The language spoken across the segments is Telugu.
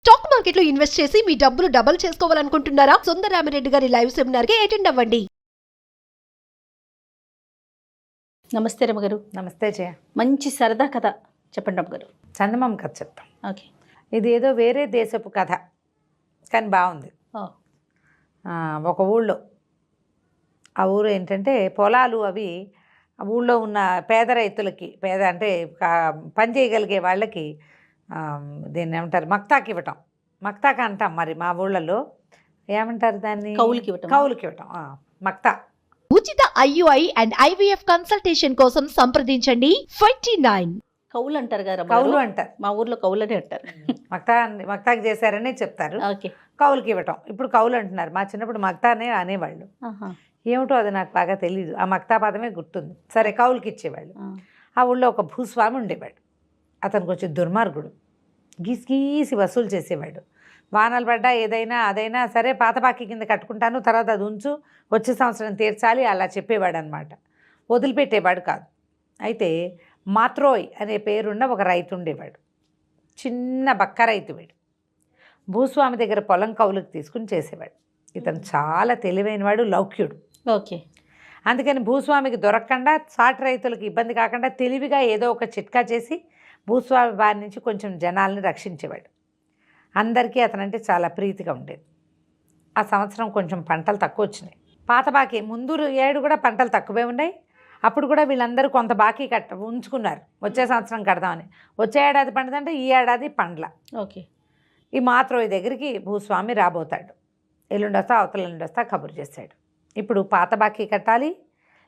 స్టాక్ మార్కెట్లో ఇన్వెస్ట్ చేసి మీ డబ్బులు డబుల్ చేసుకోవాలనుకుంటున్నారా? సుందరరామిరెడ్డి గారి లైవ్ సెమినార్ కి అటెండ్ అవ్వండి. నమస్తే రమ్మగారు. నమస్తే జయ. మంచి సరదా కథ చెప్పండి రమ్మగారు. చందమామ కథ చెప్తాం. ఓకే. ఇది ఏదో వేరే దేశపు కథ కానీ బాగుంది. ఒక ఊళ్ళో, ఆ ఊరు ఏంటంటే పొలాలు అవి ఆ ఊళ్ళో ఉన్న పేద రైతులకి, పేద అంటే పని చేయగలిగే వాళ్ళకి దీన్ని ఏమంటారు, మక్తాకి ఇవ్వటం. మక్తాక అంటాం మరి మా ఊళ్ళలో ఏమంటారు దాన్ని, కౌలుకి ఇవ్వటం మక్తా. ఉచిత IUI అండ్ IVF కన్సల్టేషన్ కోసం సంప్రదించండి 29. కౌలు అంటారు కదా కౌలు అంటారు, మా ఊర్లో కౌలని అంటారు. మక్తాకి చేశారనే చెప్తారు. ఓకే. కౌలుకి ఇవ్వటం ఇప్పుడు కౌలు అంటున్నారు. మా చిన్నప్పుడు మక్తానే అనేవాళ్ళు. ఏమిటో అది నాకు బాగా తెలీదు. ఆ మక్తా పదమే గుర్తుంది. సరే, కౌలుకి ఇచ్చేవాళ్ళు. ఆ ఊళ్ళో ఒక భూస్వామి ఉండేవాడు. అతను కొంచెం దుర్మార్గుడు. గీసి వసూలు చేసేవాడు. వానలు పడ్డా ఏదైనా అదైనా సరే పాత బాకీ కింద కట్టుకుంటాను, తర్వాత అది ఉంచు, వచ్చే సంవత్సరం తీర్చాలి, అలా చెప్పేవాడు అనమాట. వదిలిపెట్టేవాడు కాదు. అయితే మాత్రోయ్ అనే పేరున్న ఒక రైతు ఉండేవాడు. చిన్న బక్క రైతు వీడు. భూస్వామి దగ్గర పొలం కౌలుకి తీసుకుని చేసేవాడు. ఇతను చాలా తెలివైనవాడు, లౌక్యుడు. ఓకే. అందుకని భూస్వామికి దొరకకుండా, సాటి రైతులకు ఇబ్బంది కాకుండా తెలివిగా ఏదో ఒక చిట్కా చేసి భూస్వామి బారి నుంచి కొంచెం జనాల్ని రక్షించేవాడు. అందరికీ అతనంటే చాలా ప్రీతిగా ఉండేది. ఆ సంవత్సరం కొంచెం పంటలు తక్కువ వచ్చినాయి. పాత బాకీ ముందు ఏడు కూడా పంటలు తక్కువే ఉన్నాయి. అప్పుడు కూడా వీళ్ళందరూ కొంత బాకీ ఉంచుకున్నారు, వచ్చే సంవత్సరం కడదామని. వచ్చే ఏడాది పండుదంటే ఈ ఏడాది పండ్ల. ఓకే. ఈ మాత్రోయి దగ్గరికి భూస్వామి రాబోతాడు. ఎల్లుండొస్తా అవతల ఎల్లుండొస్తా కబురు చేశాడు. ఇప్పుడు పాత బాకీ కట్టాలి.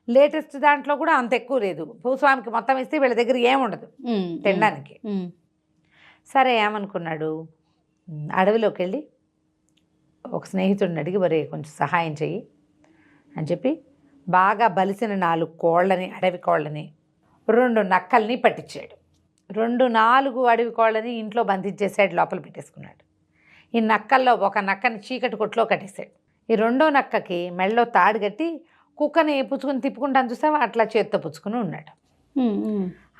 లేటెస్ట్ దాంట్లో కూడా అంత ఎక్కువ లేదు. భూస్వామికి మొత్తం ఇస్తే వీళ్ళ దగ్గర ఏముండదు తినడానికి. సరే, ఏమనుకున్నాడు, అడవిలోకి వెళ్ళి ఒక స్నేహితుడిని అడిగి, వరే కొంచెం సహాయం చెయ్యి అని చెప్పి బాగా బలిసిన 4 కోళ్ళని, అడవి కోళ్ళని, 2 నక్కల్ని పట్టించాడు. 4 అడవి కోళ్ళని ఇంట్లో బంధించేసాడు, లోపల పెట్టేసుకున్నాడు. ఈ నక్కల్లో ఒక నక్కని చీకటి కొట్లో కట్టేశాడు. ఈ 2వ నక్కకి మెళ్ళలో తాడు కట్టి కుక్కని పుచ్చుకుని తిప్పుకుంటాను చూసావా, అట్లా చేత్తో పుచ్చుకుని ఉన్నాడు.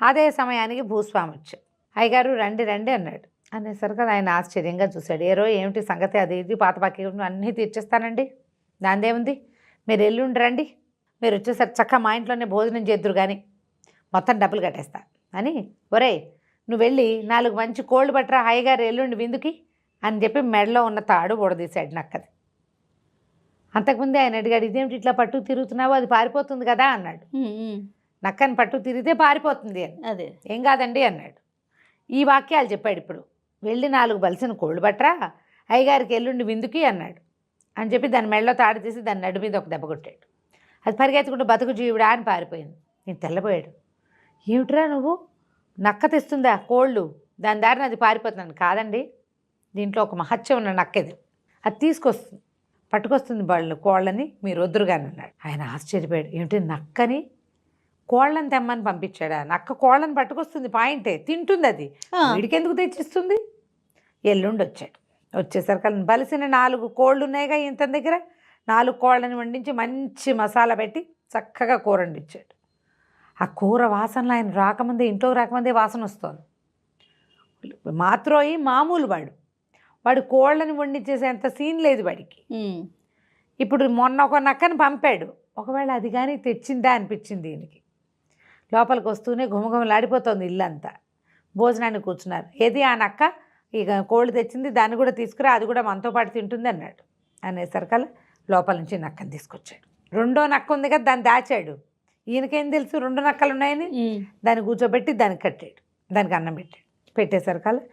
అదే సమయానికి భూస్వామి వచ్చాడు. అయ్యగారు రండి రండి అన్నాడు. అనేసరికి ఆయన ఆశ్చర్యంగా చూశాడు. ఏమిటి సంగతి, అది ఇది పాత బాకీ అన్నీ తీర్చేస్తానండి, దాందేముంది, మీరు ఎల్లుండి రండి, మీరు వచ్చేసరికి చక్క మా ఇంట్లోనే భోజనం చేద్దురు కానీ మొత్తం డబ్బులు కట్టేస్తా అని. ఒరే, నువ్వు వెళ్ళి 4 మంచి కోళ్ళు పట్టరా, అయ్యగారు ఎల్లుండి విందుకి అని చెప్పి మెడలో ఉన్న తాడు ఊడదీశాడు నక్కది. అంతకుముందే ఆయన అడిగాడు, ఇదేమిటి ఇట్లా పట్టు తిరుగుతున్నావో, అది పారిపోతుంది కదా అన్నాడు. నక్కని పట్టు తిరిగితే పారిపోతుంది అని. అదే, ఏం కాదండి అన్నాడు. ఈ వాక్యాలు చెప్పాడు. ఇప్పుడు వెళ్ళి 4 బలిసిన కోళ్ళు పట్టరా, అయ్యగారికి ఎల్లుండి విందుకి అన్నాడు అని చెప్పి దాని మెడలో తాడు తీసి దాని నడు మీద ఒక దెబ్బ కొట్టాడు. అది పరిగెత్తుకుంటూ బతుకు జీవుడా అని పారిపోయింది. నేను తెల్లబోయాడు. ఏమిట్రా నువ్వు, నక్క తెస్తుందా కోళ్ళు, దాని దారిని అది పారిపోతున్నాను. కాదండి, దీంట్లో ఒక మహత్యం ఉన్న నక్క ఇది, అది పట్టుకొస్తుంది కోళ్ళని, మీరు వద్దురుగాని అన్నాడు. ఆయన ఆశ్చర్యపోయాడు. ఏమిటి, నక్కని కోళ్ళని తెమ్మని పంపించాడా? నక్క కోళ్ళని పట్టుకొస్తుంది, పాయింటే, తింటుంది, అది వీడికెందుకు తెచ్చిస్తుంది? ఎల్లుండి వచ్చాడు. వచ్చేసరికి బలిసిన 4 కోళ్ళు ఉన్నాయిగా ఇంత దగ్గర, 4 కోళ్ళని వండించి మంచి మసాలా పెట్టి చక్కగా కూర వండిచ్చాడు. ఆ కూర వాసనలో ఆయన రాకముందే, ఇంట్లోకి రాకముందే వాసన వస్తుంది. మాత్రోయి మామూలు వాడు కోళ్ళని వండించేసేంత సీన్ లేదు వాడికి. ఇప్పుడు మొన్న ఒక నక్కని పంపాడు. ఒకవేళ అది కానీ తెచ్చిందా అనిపించింది దీనికి. లోపలికి వస్తూనే ఘుమఘుమలాడిపోతుంది ఇల్లంతా. భోజనానికి కూర్చున్నారు. ఏది ఆ నక్క, ఇక కోళ్ళు తెచ్చింది, దాన్ని కూడా తీసుకురా, అది కూడా మనతో పాటు తింటుంది అన్నాడు. అనేసరికల్లా లోపల నుంచి నక్కని తీసుకొచ్చాడు. 2వ నక్క ఉంది కదా, దాన్ని దాచాడు. ఈయనకేం తెలుసు 2 నక్కలు ఉన్నాయని. దాన్ని కూర్చోబెట్టి దానికి కట్టాడు, దానికి అన్నం పెట్టేసరికల్లా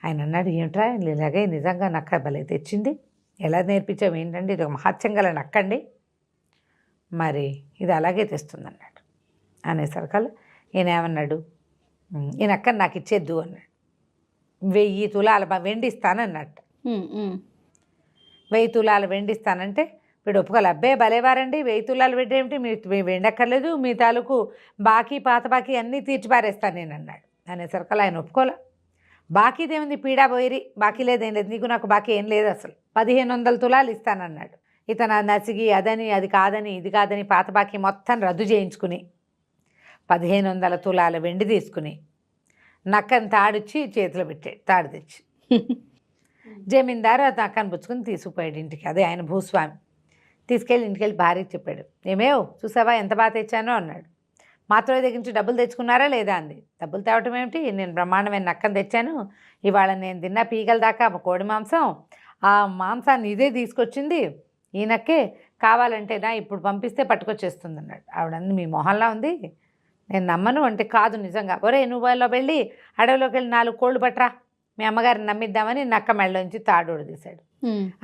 ఆయన అన్నాడు, ఏమిట్రా ఇలాగే నిజంగా నక్క భలే తెచ్చింది, ఎలా నేర్పించావు ఏంటండి, ఇది ఒక మహత్యం గల నక్కండి, మరి ఇది అలాగే తెస్తుంది అన్నాడు. అనేసరికల్లా ఈయన ఏమన్నాడు, ఈ నక్కని నాకు ఇచ్చేద్దు అన్నాడు. 1000 తులాల వెండి ఇస్తానన్నట్టు. 1000 తులాల వెండి ఇస్తానంటే వీడు ఒప్పుకోవాలి. అబ్బే భలేవారండి, 1000 తులాలు వెండి ఏమిటి, మీ వెండక్కర్లేదు, మీ తాలూకు బాకీ పాత బాకీ అన్నీ తీర్చిపారేస్తాను నేను అన్నాడు. అనేసరికల్లా ఆయన ఒప్పుకోలే. బాకీదేముంది, పీడా పోయిరి, బాకీ లేదేం లేదు, నీకు నాకు బాకీ ఏం లేదు, అసలు 1500 తులాలు ఇస్తానన్నాడు. ఇతను నసిగి అదని అది కాదని ఇది కాదని పాత బాకీ మొత్తం రద్దు చేయించుకుని 1500 తులాల వెండి తీసుకుని నక్కని తాడిచ్చి చేతిలో పెట్టాడు, తాడు తెచ్చి. జమీందారు అది అక్కని పుచ్చుకుని తీసుకుపోయాడు ఇంటికి. అదే ఆయన భూస్వామి. తీసుకెళ్ళి ఇంటికి వెళ్ళి భార్యకి చెప్పాడు. ఏమేవ్ చూసావా ఎంత బాగా తెచ్చానో అన్నాడు. మాత్రం దగ్గర నుంచి డబ్బులు తెచ్చుకున్నారా లేదా అంది. డబ్బులు తేవటం ఏమిటి, నేను బ్రహ్మాండమైన నక్కను తెచ్చాను, ఇవాళ నేను తిన్న పీగల దాకా కోడి మాంసం, ఆ మాంసాన్ని ఇదే తీసుకొచ్చింది ఈ నక్కే, కావాలంటేనా ఇప్పుడు పంపిస్తే పట్టుకొచ్చేస్తుంది అన్నాడు. ఆవిడంది మీ మొహంలా ఉంది, నేను నమ్మను అంటే, కాదు నిజంగా, ఒరే నువ్వు వాళ్ళ వెళ్ళి అడవిలోకి వెళ్ళి 4 కోళ్ళు పట్టరా, మీ అమ్మగారిని నమ్మిద్దామని నక్క మెళ్ళలోంచి తాడోడు తీశాడు.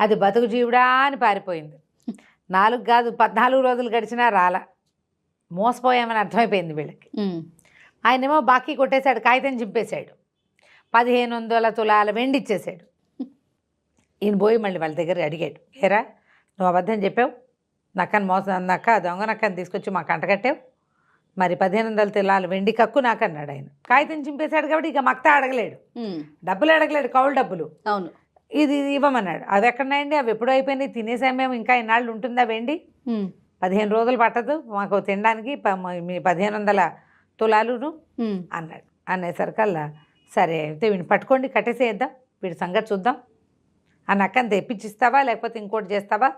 అది బతుకు జీవుడా అని పారిపోయింది. 4 కాదు 14 రోజులు గడిచినా రాలా. మోసపోయామని అర్థమైపోయింది వీళ్ళకి. ఆయనేమో బాకీ కొట్టేశాడు, కాగితం చింపేశాడు, 1500 తులాల వెండి ఇచ్చేశాడు. ఈయన పోయి మళ్ళీ వాళ్ళ దగ్గర అడిగాడు, ఏరా నువ్వు అబద్ధం చెప్పావు, నక్కని నక్క దొంగ నక్కని తీసుకొచ్చి మాకు అంటకట్టావు, మరి 1500 తులాల వెండి కక్కు నాకన్నాడు. ఆయన కాగితం చింపేశాడు కాబట్టి ఇక మక్తా అడగలేడు, డబ్బులు అడగలేడు, కౌలు డబ్బులు. అవును, ఇది ఇవ్వమన్నాడు. అవి ఎక్కడున్నాయండి, అవి ఎప్పుడూ అయిపోయినాయి, తినేసాం మేము, ఇంకా ఇన్నాళ్ళు ఉంటుందా వెండి, 15 రోజులు పట్టదు మాకు తినడానికి, మీ 1500 తులాలును అన్నాడు. అనేసరికల్లా సరే అయితే వీడిని పట్టుకోండి, కట్టేసేద్దాం, వీడి సంగతి చూద్దాం, ఆ నక్కని తెప్పించిస్తావా లేకపోతే ఇంకోటి చేస్తావా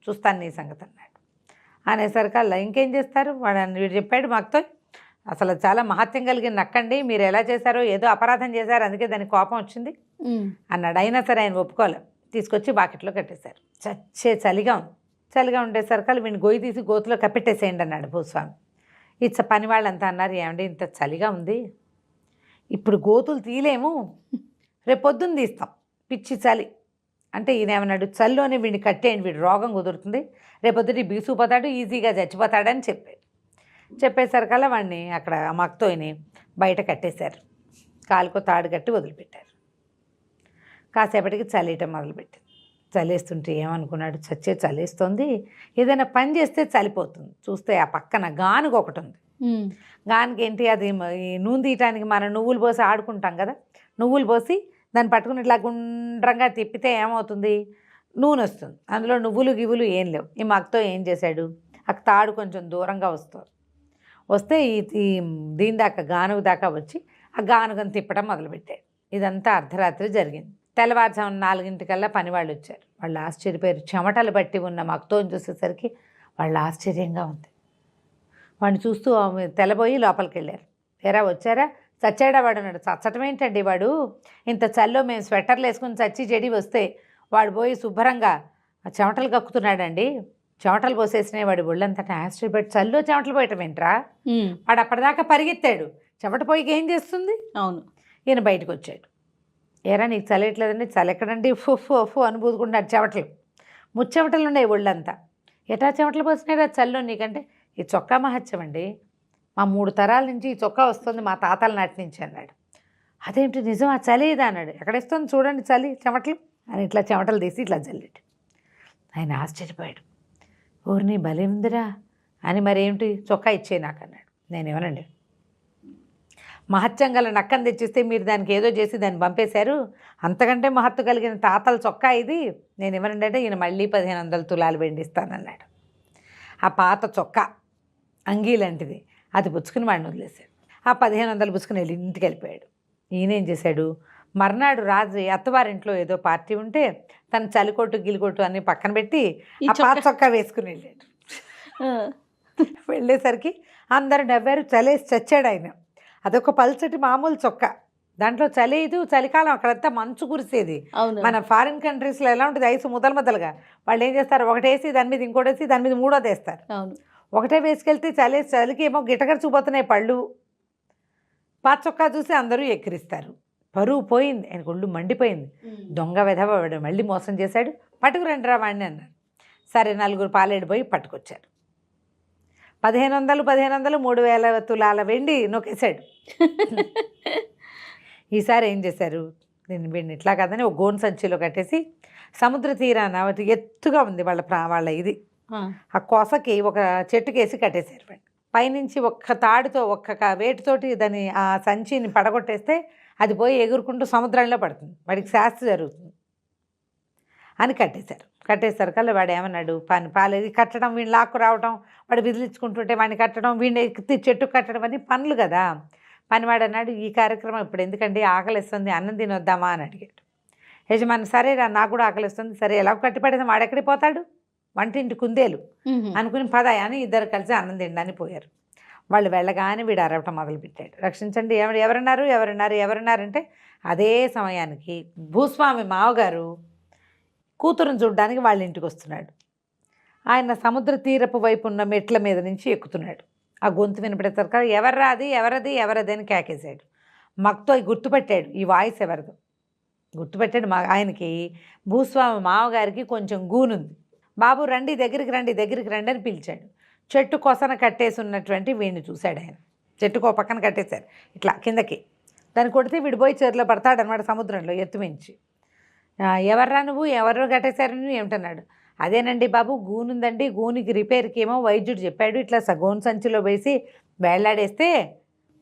చూస్తాను నీ సంగతి అన్నాడు. అనేసరికల్లా ఇంకేం చేస్తారు వీడు చెప్పాడు మాకుతో, అసలు చాలా మహత్యం కలిగిన నక్కండి, మీరు ఎలా చేశారో ఏదో అపరాధం చేశారు అందుకే దానికి కోపం వచ్చింది అన్నాడు. అయినా సరే ఆయన ఒప్పుకోలే, తీసుకొచ్చి బాకెట్లో కట్టేశారు. చలిగా ఉంది, చలిగా ఉండేసరికి వీడిని గొయ్యి తీసి గోతులో కప్పెట్టేసేయండి అన్నాడు భూస్వామి. ఇచ్చ పని వాళ్ళంతా అన్నారు, ఏమండి ఇంత చలిగా ఉంది, ఇప్పుడు గోతులు తీయలేము, రేపు పొద్దున్న తీస్తాం, పిచ్చి చలి అంటే. ఈయన ఏమన్నాడు, చలిలోనే వీడిని కట్టేయండి, వీడు రోగం కుదురుతుంది, రేపొద్దుటి బీసుకుపోతాడు, ఈజీగా చచ్చిపోతాడని చెప్పాడు. చెప్పేసరికల్లా వాడిని అక్కడ మక్తోని బయట కట్టేశారు, కాలుకో తాడు కట్టి వదిలిపెట్టారు. కాసేపటికి చలియటం మొదలుపెట్టింది. చలేస్తుంటే ఏమనుకున్నాడు, చచ్చే చలేస్తుంది, ఏదైనా పని చేస్తే చలిపోతుంది. చూస్తే ఆ పక్కన గానుగ ఒకటి ఉంది. గానుగ ఏంటి, అది ఈ నూనె తీయటానికి మనం నువ్వులు పోసి ఆడుకుంటాం కదా, నువ్వులు పోసి దాన్ని పట్టుకుని ఇట్లా గుండ్రంగా తిప్పితే ఏమవుతుంది, నూనె వస్తుంది. అందులో నువ్వులు గివ్వులు ఏం లేవు. ఈ మగ్తో ఏం చేశాడు, ఆ తాడు కొంచెం దూరంగా వస్తే ఈ దీని దాకా గానుగ దాకా వచ్చి ఆ గానుగను తిప్పడం మొదలుపెట్టాడు. ఇదంతా అర్ధరాత్రి జరిగింది. తెల్లవారుజామున 4 పనివాళ్ళు వచ్చారు. వాళ్ళు ఆశ్చర్యపోయారు. చెమటలు బట్టి ఉన్న మగ్తోని చూసేసరికి వాళ్ళు ఆశ్చర్యంగా ఉంది. వాడిని చూస్తూ తెల్లబోయి లోపలికి వెళ్ళారు. ఎరా వచ్చారా, చచ్చాడా వాడు అన్నాడు. చచ్చటం ఏంటండి, వాడు ఇంత చల్లో మేము స్వెటర్లు వేసుకుని చచ్చి చెడి వస్తే వాడు పోయి శుభ్రంగా చెమటలు కక్కుతున్నాడండి, చెమటలు పోసేసినాయి వాడి ఒళ్ళంతటా. ఆశ్చర్యపడి చల్లో చెమటలు పోయటం ఏంట్రా, వాడు అప్పటిదాకా పరిగెత్తాడు, చెమట పోయికి ఏం చేస్తుంది. అవును, ఈయన బయటకు వచ్చాడు. ఏరా నీకు చల్లట్లేదండి, చల్లెక్కడండి, ఫు అనుభూతుకున్నాడు. చెమటలు ముచ్చెమటలు ఉన్నాయి ఒళ్ళంతా. ఎటా చెమటలు పోసినాడు ఆ చల్లో నీకంటే, ఈ చొక్కా మహత్యం అండి, మా 3 తరాల నుంచి ఈ చొక్కా వస్తుంది, మా తాతల నాటి నుంచి అన్నాడు. అదేంటి నిజం, ఆ చలి ఇదా అన్నాడు. ఎక్కడిస్తుంది చూడండి చలి చెమటలు అని ఇట్లా చెమటలు తీసి ఇట్లా చల్లాడు. ఆయన ఆశ్చర్యపోయాడు. ఊరిని భలే ఉందిరా అని, మరేమిటి చొక్కా ఇచ్చే నాకు అన్నాడు. నేనేమనండి, మహత్యం గల నక్కను తెచ్చిస్తే మీరు దానికి ఏదో చేసి దాన్ని పంపేశారు, అంతకంటే మహత్తు కలిగిన తాతల చొక్కా ఇది, నేను ఏమనండి అంటే ఈయన మళ్ళీ 1500 తులాలు వెండిస్తానన్నాడు. ఆ పాత చొక్కా అంగీ లాంటిది అది పుచ్చుకుని వాడిని వదిలేశాడు. ఆ 1500 పుచ్చుకుని వెళ్ళి ఇంటికి వెళ్ళిపోయాడు. ఈయనేం చేశాడు, మర్నాడు రాజు అత్తవారింట్లో ఏదో పార్టీ ఉంటే తన చలికొట్టు గిలికొట్టు అన్నీ పక్కన పెట్టి ఆ పాత చొక్కా వేసుకుని వెళ్ళాడు. వెళ్ళేసరికి అందరూ నవ్వారు. చలేసి చచ్చాడు ఆయన. అదొక పల్చటి మామూలు చొక్కా, దాంట్లో చలేదు, చలికాలం అక్కడంతా మంచు కురిసేది. మన ఫారిన్ కంట్రీస్లో ఎలా ఉంటుంది, ఐసు ముద్దలుగా, వాళ్ళు ఏం చేస్తారు, ఒకటేసి దాని మీద ఇంకోటేసి దాని మీద మూడోది వేస్తారు. ఒకటే వేసుకెళ్తే చలికి ఏమో గిటగరిచిపోతున్నాయి పళ్ళు. పాత చొక్కా చూసి అందరూ ఎక్కిరిస్తారు. పరువు పోయింది, ఆయనకు ఒళ్ళు మండిపోయింది. దొంగ వెధవ వాడు మళ్ళీ మోసం చేశాడు, పట్టుకురండి రా వాడిని అన్నారు. సరే 4 పాలేడు పోయి పట్టుకొచ్చారు. 1500 3000 తులాల వెండి నొక్కేశాడు. ఈసారి ఏం చేశారు, నేను వీడిని ఇట్లా కాదని ఒక గోను సంచిలో కట్టేసి సముద్ర తీరాన ఎత్తుగా ఉంది వాళ్ళ ఇది, ఆ కొసకి ఒక చెట్టుకేసి కట్టేశారు. వాడిని పైనుంచి ఒక్క తాడుతో ఒక్క వేటితోటి దాన్ని ఆ సంచిని పడగొట్టేస్తే అది పోయి ఎగురుకుంటూ సముద్రంలో పడుతుంది, వాడికి శాస్త్ర జరుగుతుంది అని కట్టేశారు. కట్టేసరికల్లా వాడు ఏమన్నాడు, పాలేది కట్టడం, వీడిని లాక్కు రావడం, వాడు విదిలించుకుంటుంటే వాడిని కట్టడం, వీడిని ఎక్కి చెట్టు కట్టడం అని పనులు కదా. పనివాడు అన్నాడు, ఈ కార్యక్రమం ఇప్పుడు ఎందుకండి, ఆకలిస్తుంది, అన్నం తినొద్దామా అని అడిగాడు. యజమాని సరేరా నాకు కూడా ఆకలిస్తుంది, సరే ఎలా కట్టిపడేది వాడెక్కడికి పోతాడు, వంటింటి కుందేలు అనుకుని పద అని ఇద్దరు కలిసి అన్నం తినడానికి పోయారు. వాళ్ళు వెళ్ళగానే వీడు అరవటం మొదలుపెట్టాడు, రక్షించండి ఎవరున్నారు ఎవరున్నారు ఎవరున్నారంటే అదే సమయానికి భూస్వామి మావగారు కూతురుని చూడడానికి వాళ్ళ ఇంటికి వస్తున్నాడు. ఆయన సముద్ర తీరపు వైపు ఉన్న మెట్ల మీద నుంచి ఎక్కుతున్నాడు. ఆ గొంతు వినపడతారు కదా, ఎవర్రా అది ఎవరది ఎవరది అని కేకేశాడు. మక్తో గుర్తుపెట్టాడు ఈ వాయిస్ ఎవరిదో గుర్తుపెట్టాడు. ఆయనకి భూస్వామి మావగారికి కొంచెం గూనుంది. బాబు రండి దగ్గరికి రండి అని పిలిచాడు. చెట్టు కొసన కట్టేసి ఉన్నటువంటి వీడిని చూశాడు ఆయన. చెట్టుకో పక్కన కట్టేశారు ఇట్లా కిందకి, దాన్ని కొడితే వీడు పోయి చెరులో పడతాడనమాట సముద్రంలో ఎత్తుమించి. ఎవర్రా నువ్వు ఎవరు కట్టేశారు నువ్వు ఏమిటన్నాడు. అదేనండి బాబు గూనుందండి, గూనికి రిపేర్కి ఏమో వైద్యుడు చెప్పాడు, ఇట్లా గోను సంచిలో వేసి వేళ్లాడేస్తే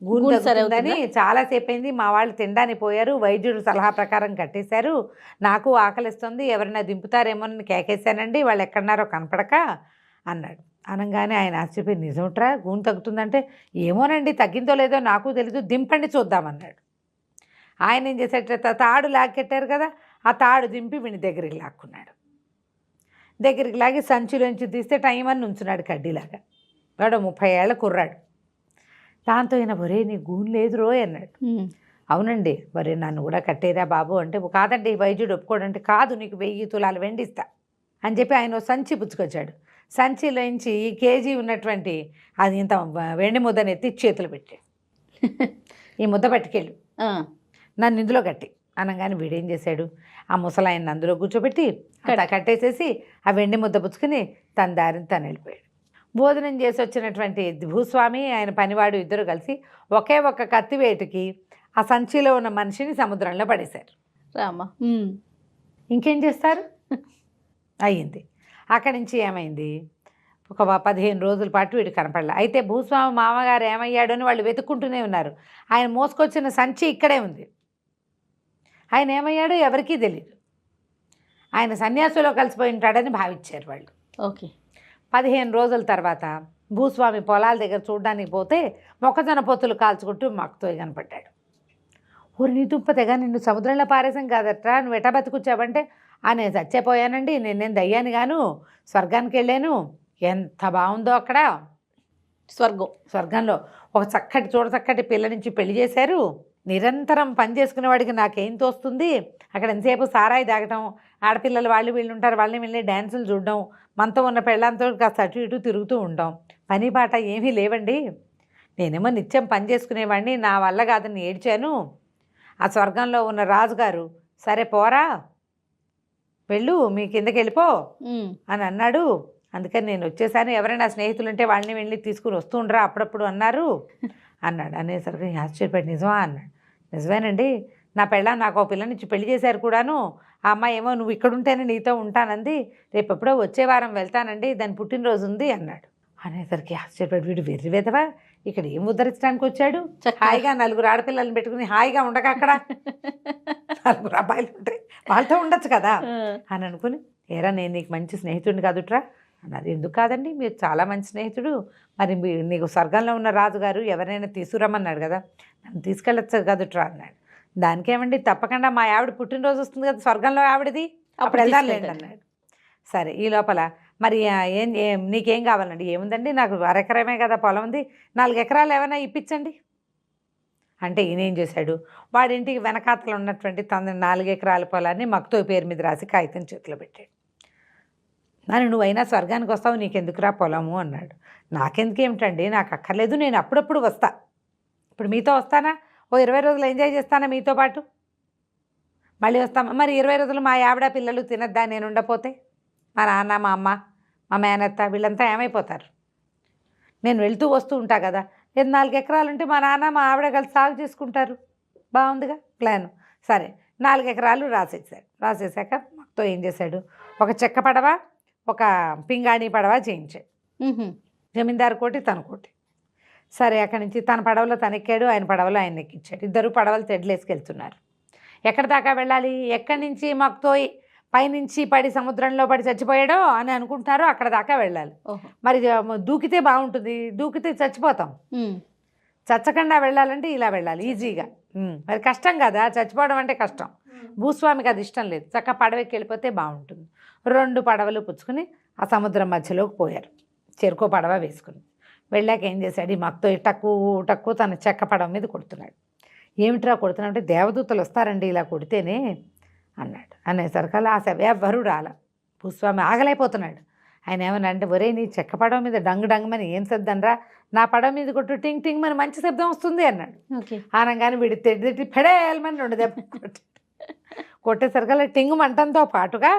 గూను తగ్గుతుందని చాలాసేపు అయింది, మా వాళ్ళు తినడానికి పోయారు, వైద్యుడు సలహా ప్రకారం కట్టేశారు, నాకు ఆకలిస్తుంది ఎవరైనా దింపుతారేమోనని కేకేశానండి, వాళ్ళు ఎక్కడున్నారో కనపడక అన్నాడు. అనగానే ఆయన ఆశ్చర్యపోయి నిజంట్రా గూను తగ్గుతుందంటే ఏమోనండి తగ్గిందో లేదో నాకు తెలీదు, దింపండి చూద్దామన్నాడు. ఆయన ఏం చేసేట తాడు లాక్కెట్టారు కదా, ఆ తాడు దింపి వీని దగ్గరికి లాక్కున్నాడు. దగ్గరికి లాగి సంచిలోంచి తీస్తే టైం అని ఉంచున్నాడు కడ్డీలాగా. వాడు 30 ఏళ్ల కుర్రాడు. దాంతో ఈయన ఒరే నీ గూను లేదు రోయ్ అన్నాడు. అవునండి మరి నన్ను కూడా కట్టేరా బాబు అంటే, కాదండి వైద్యుడు ఒప్పుకోడంటే, కాదు నీకు 1000 తులాలు వెండిస్తా అని చెప్పి ఆయన సంచి పుచ్చుకొచ్చాడు. సంచిలోంచి కేజీ ఉన్నటువంటి అది ఇంత వెండి ముద్దని ఎత్తి చేతులు పెట్టాడు. ఈ ముద్ద పట్టుకెళ్ళు నన్ను ఇందులో కట్టి అనగానే వీడేం చేశాడు, ఆ ముసలాయన్ని అందులో కూర్చోబెట్టి కట్టేసేసి ఆ వెండి ముద్ద పుచ్చుకుని తన దారిని తను వెళ్ళిపోయాడు. భోజనం చేసి వచ్చినటువంటి భూస్వామి ఆయన పనివాడు ఇద్దరు కలిసి ఒకే ఒక్క కత్తివేటుకి ఆ సంచిలో ఉన్న మనిషిని సముద్రంలో పడేశారు. రామా ఇంకేం చేస్తారు అయ్యింది. అక్కడి నుంచి ఏమైంది, ఒక 15 రోజుల పాటు వీడు కనపడలే. అయితే భూస్వామి మామగారు ఏమయ్యాడు అని వాళ్ళు వెతుక్కుంటూనే ఉన్నారు. ఆయన మోసుకొచ్చిన సంచి ఇక్కడే ఉంది, ఆయన ఏమయ్యాడో ఎవరికీ తెలియదు. ఆయన సన్యాసులో కలిసిపోయి ఉంటాడని భావించారు వాళ్ళు. ఓకే. 15 రోజుల తర్వాత భూస్వామి పొలాల దగ్గర చూడడానికి పోతే మొక్కజొన్న పొత్తులు కాల్చుకుంటూ మక్కుతో కనపడ్డాడు. ఊరి నీ దుంపతేగా నిన్ను సముద్రంలో పారేసాం కాదట్రా, నువ్వు ఎటా బతుకొచ్చావంటే, నేను చచ్చిపోయానండి, నేను దయ్యాన్ని గాను స్వర్గానికి వెళ్ళాను, ఎంత బాగుందో అక్కడ స్వర్గంలో ఒక చక్కటి చక్కటి పిల్ల నుంచి పెళ్లి చేశారు, నిరంతరం పని చేసుకునేవాడికి నాకేం తోస్తుంది, అక్కడ ఎంతసేపు సారాయి తాగటం, ఆడపిల్లలు వాళ్ళు వీళ్ళు ఉంటారు వాళ్ళని వెళ్ళి డ్యాన్సులు చూడడం, మనతో ఉన్న పెళ్ళంతో కాస్త అటు ఇటు తిరుగుతూ ఉంటాం, పని పాట ఏమీ లేవండి, నేనేమో నిత్యం పని చేసుకునేవాడిని, నా వల్ల కాదని ఏడ్చాను. ఆ స్వర్గంలో ఉన్న రాజుగారు సరే పోరా వెళ్ళు మీ కిందకి వెళ్ళిపో అని అన్నాడు. అందుకని నేను వచ్చేసాను, ఎవరైనా స్నేహితులు ఉంటే వాళ్ళని వెళ్ళి తీసుకుని వస్తూ ఉండరా అప్పుడప్పుడు అన్నాడు. అనేసరికి ఆశ్చర్యపడి నిజమా అన్నాడు. నిజమేనండి, నా పెళ్ళాం నాకు ఒక పిల్లనిచ్చి పెళ్లి చేశారు కూడాను, ఆ అమ్మాయి ఏమో నువ్వు ఇక్కడ ఉంటేనే నీతో ఉంటానంది, రేపు ఎప్పుడో వచ్చే వారం వెళ్తానండి, దాని పుట్టినరోజు ఉంది అన్నాడు. అనేసరికి ఆశ్చర్యపడి వీడు వెర్రి వెదవా ఇక్కడ ఏం ఉద్ధరించడానికి వచ్చాడు, హాయిగా 4 ఆడపిల్లలను పెట్టుకుని హాయిగా ఉండక అక్కడ 4 అబ్బాయిలు ఉంటాయి వాళ్ళతో ఉండొచ్చు కదా అని అనుకుని, ఏరా నేను నీకు మంచి స్నేహితుడిని కాదుట్రా అన్నారు. ఎందుకు కాదండి మీరు చాలా మంచి స్నేహితుడు, మరి నీకు స్వర్గంలో ఉన్న రాజుగారు ఎవరైనా తీసుకురమ్మన్నాడు కదా, నన్ను తీసుకెళ్ళచ్చు కాదుట్రా అన్నాడు. దానికేమండి తప్పకుండా మా ఆవిడ పుట్టినరోజు వస్తుంది కదా స్వర్గంలో ఆవిడది, అప్పుడు వెళ్దాంలేండి అన్నాడు. సరే ఈ లోపల మరి నీకేం కావాలండి, ఏముందండి నాకు 1 ఎకరమే కదా పొలం ఉంది, 4 ఎకరాలు ఏమైనా ఇప్పించండి అంటే ఈయనేం చేశాడు, వాడింటికి వెనకాతలు ఉన్నటువంటి తన 4 ఎకరాల పొలాన్ని మక్తో పేరు మీద రాసి కాగితం చేతిలో పెట్టాడు. నన్ను నువ్వైనా స్వర్గానికి వస్తావు నీకెందుకురా పొలము అన్నాడు. నాకెందుకు ఏమిటండి, నాకు అక్కర్లేదు, నేను అప్పుడప్పుడు వస్తా, ఇప్పుడు మీతో వస్తానా, ఓ 20 రోజులు ఎంజాయ్ చేస్తానా మీతో పాటు, మళ్ళీ వస్తాం. మరి 20 రోజులు మా ఆవిడ పిల్లలు తినద్దా నేను ఉండపోతే, మా నాన్న మా అమ్మ మా మేనత్త వీళ్ళంతా ఏమైపోతారు, నేను వెళ్తూ వస్తూ ఉంటా కదా, 4 ఎకరాలు ఉంటే మా నాన్న మా ఆవిడ కలిసి సాగు చేసుకుంటారు, బాగుందిగా ప్లాను. సరే 4 ఎకరాలు రాసేసాక మాతో ఏం చేశాడు, ఒక చెక్క పడవ ఒక పింగాణి పడవ చేయించాడు. జమీందారు కోటి తన కోటి. సరే అక్కడి నుంచి తన పడవలో తనెక్కాడు, ఆయన పడవలో ఆయన ఎక్కించాడు. ఇద్దరు పడవలు తెడ్లేసుకెళ్తున్నారు. ఎక్కడి దాకా వెళ్ళాలి, ఎక్కడి నుంచి మాతో పైనుంచి పడి సముద్రంలో పడి చచ్చిపోయాడో అని అనుకుంటారో అక్కడ దాకా వెళ్ళాలి. మరి దూకితే బాగుంటుంది, దూకితే చచ్చిపోతాం, చచ్చకుండా వెళ్ళాలంటే ఇలా వెళ్ళాలి ఈజీగా. మరి కష్టం కదా, చచ్చిపోవడం అంటే కష్టం. భూస్వామికి అది ఇష్టం లేదు, చక్కగా పడవకి వెళ్ళిపోతే బాగుంటుంది. 2 పడవలు పుచ్చుకుని ఆ సముద్రం మధ్యలోకి పోయారు, చెరుకో పడవ వేసుకుని. వెళ్ళాక ఏం చేశాడు, ఈ మక్తో టక్కు తన చెక్క పడవ మీద కొడుతున్నాడు. ఏమిట్రా కొడుతున్నాడు అంటే, దేవదూతలు వస్తారండి ఇలా కొడితేనే అన్నాడు. అనేసరికల్లా ఆ సభ ఎవ్వరూ రాల. భూస్వామి ఆగలేకపోతున్నాడు. ఆయన ఏమన్నా అంటే, ఒరే నీ చెక్క పడవ మీద డంగ్ ఏం శబ్దంరా, నా పడవ మీద కొట్టు టింగ్ టింగ్ అని మంచి శబ్దం వస్తుంది అన్నాడు. ఓకే. అనగానే వీడి తెడ్డి పెడేయాలని 2 దెబ్బ కొట్టేసరికల్లా టింగు మంటంతో పాటుగా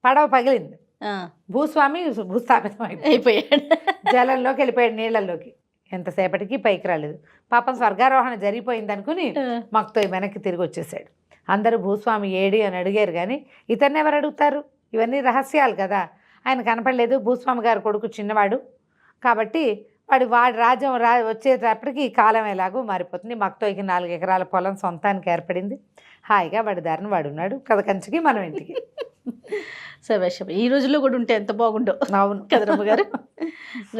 పడవ పగిలింది. భూస్వామి భూస్థాపితం అయిపోయాడు. జలంలోకి వెళ్ళిపోయాడు, నీళ్ళల్లోకి. ఎంతసేపటికి పైకి రాలేదు. పాపం స్వర్గారోహణ జరిగిపోయింది అనుకుని మక్తో వెనక్కి తిరిగి వచ్చేసాడు. అందరూ భూస్వామి ఏడి అని అడిగారు, కానీ ఇతన్ని ఎవరు అడుగుతారు, ఇవన్నీ రహస్యాలు కదా. ఆయన కనపడలేదు. భూస్వామి గారు కొడుకు చిన్నవాడు కాబట్టి వాడి రాజ్యం వచ్చేటప్పటికి కాలం ఎలాగో మారిపోతుంది. మక్తోకి 4 ఎకరాల పొలం సొంతానికి ఏర్పడింది. హాయిగా వాడి దారిని వాడు ఉన్నాడు. కథ కంచికి మనం ఇంటికి. సర్వేశ్వర ఈ రోజుల్లో కూడా ఉంటే ఎంత బాగుండో. అవును కదరమ్మ గారు.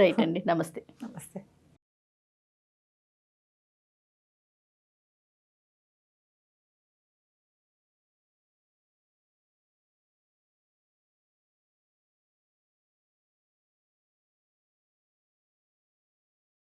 రైట్ అండి, నమస్తే. నమస్తే.